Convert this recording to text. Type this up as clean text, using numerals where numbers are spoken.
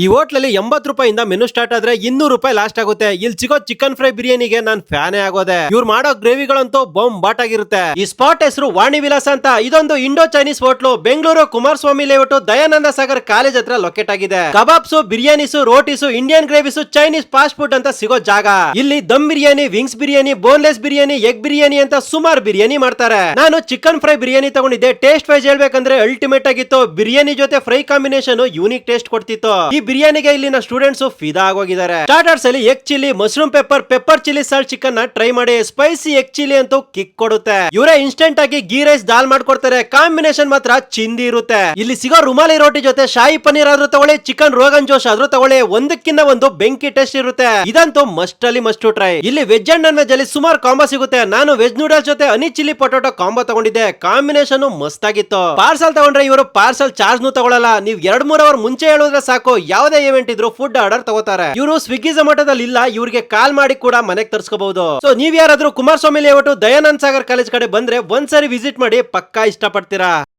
ಈ ಹೋಟ್ಲಲ್ಲಿ 80 ರೂಪಾಯಿಂದ ಮೆನು ಸ್ಟಾರ್ಟ್ ಆದ್ರೆ 200 ರೂಪಾಯಿ ಲಾಸ್ಟ್ ಆಗುತ್ತೆ. ಇಲ್ಲಿ ಸಿಗೋ ಚಿಕನ್ ಫ್ರೈ ಬಿರಿಯಾನಿಗೆ ನಾನ್ ಫ್ಯಾನೇ ಆಗೋದೆ. ಇವ್ರು ಮಾಡೋ ಗ್ರೇವಿಗಳಂತೂ ಬಾಂಬ್ ಬಾಟ್ ಆಗಿರುತ್ತೆ. ಈ ಸ್ಪಾಟ್ ಹೆಸರು ವಾಣಿ ವಿಲಾಸ ಅಂತ. ಇದೊಂದು Indo Chinese hotel Bengaluru Kumaraswamy layout Dayananda Sagar college ಹತ್ರ ಲೊಕೇಟ್ ಆಗಿದೆ. Kebabs, biryanis, rotis, Indian gravies, Chinese fast food ಅಂತ ಸಿಗೋ ಜಾಗ. ಇಲ್ಲಿ dum biryani, wings biryani, boneless biryani, egg biryani ಅಂತ ಸುಮಾರು ಬಿರಿಯಾನಿ ಮಾಡ್ತಾರೆ. ನಾನು ಚಿಕನ್ ಫ್ರೈ ಬಿರಿಯಾನಿ ತಗೊಂಡಿದ್ದೆ. ಟೇಸ್ಟ್ ವೈಸ್ ಹೇಳ್ಬೇಕಂದ್ರೆ ಅಲ್ಟಿಮೇಟ್ ಆಗಿತ್ತು. ಬಿರಿಯಾನಿ ಜೊತೆ ಫ್ರೈ ಕಾಂಬಿನೇಷನ್ ಯೂನಿಕ್ ಟೇಸ್ಟ್ ಕೊಡ್ತಿತ್ತು. ಈ ಬಿರಿಯಾನಿಗೆ ಇಲ್ಲಿನ ಸ್ಟೂಡೆಂಟ್ಸ್ ಫಿದಾ ಆಗೋಗಿದ್ದಾರೆ. ಸ್ಟಾರ್ಟರ್ಸ್ ಅಲ್ಲಿ egg chilli, mushroom pepper chilli salt chicken ನ ಟ್ರೈ ಮಾಡಿ. ಸ್ಪೈಸಿ ಎಗ್ ಚಿಲ್ಲಿ ಅಂತೂ ಕಿಕ್ ಕೊಡುತ್ತೆ. ಇವರೇ ಇನ್ಸ್ಟೆಂಟ್ ಆಗಿ ಗೀ ರೈಸ್ ದಾಲ್ ಮಾಡ್ಕೊಡ್ತಾರೆ. ಕಾಂಬಿನೇಷನ್ ಮಾತ್ರ ಚಿಂದಿ ಇರುತ್ತೆ. ಇಲ್ಲಿ ಸಿಗೋ ರುಮಾಲಿ ರೋಟಿ ಜೊತೆ ಶಾಹಿ ಪನ್ನೀರ್ ಆದ್ರೂ ತಗೊಳ್ಳಿ, ಚಿಕನ್ ರೋಗನ್ ಜೋಶ್ ಆದ್ರೂ ತಗೊಳ್ಳಿ, ಒಂದಕ್ಕಿಂತ ಒಂದು ಬೆಂಕಿ ಟೇಸ್ಟ್ ಇರುತ್ತೆ. ಇದಂತೂ ಮಸ್ಟ್ ಅಲ್ಲಿ ಮಸ್ಟ್ ಟ್ರೈ. ಇಲ್ಲಿ ವೆಜ್ ಅಂಡ್ ನಾನ್ ವೆಜ್ ಅಲ್ಲಿ ಸುಮಾರು ಕಾಂಬೋ ಸಿಗುತ್ತೆ. ನಾನು ವೆಜ್ ನೂಡಲ್ಸ್ ಜೊತೆ ಹನಿ ಚಿಲ್ಲಿ ಪೊಟೊಟೊ ಕಾಂಬೋ ತಗೊಂಡಿದ್ದೆ. ಕಾಂಬಿನೇಷನ್ ಮಸ್ತ್ ಆಗಿತ್ತು. ಪಾರ್ಸಲ್ ತಗೊಂಡ್ರೆ ಇವರು ಪಾರ್ಸಲ್ ಚಾರ್ಜ್ ನು ತಗೊಳಲ್ಲ. ನೀವು 2-3 ಅವರ್ ಮುಂಚೆ ಹೇಳಿದ್ರೆ ಸಾಕು, ಯಾವುದೇ ಇವೆಂಟ್ ಇದ್ರು ಫುಡ್ ಆರ್ಡರ್ ತಗೋತಾರೆ. ಇವರು ಸ್ವಿಗ್ಗಿ ಝೊಮ್ಯಾಟೋದಲ್ಲಿ ಇಲ್ಲ, ಇವ್ರಿಗೆ ಕಾಲ್ ಮಾಡಿ ಕೂಡ ಮನೆಗೆ ತರಿಸ್ಕೋಬಹುದು. ಸೊ ನೀವ್ ಯಾರಾದ್ರೂ ಕುಮಾರಸ್ವಾಮಿ ಲೇಔಟ್ ದಯಾನಂದ ಸಾಗರ್ ಕಾಲೇಜ್ ಕಡೆ ಬಂದ್ರೆ ಒಂದ್ಸರಿ ವಿಸಿಟ್ ಮಾಡಿ, ಪಕ್ಕಾ ಇಷ್ಟಪಡ್ತೀರಾ.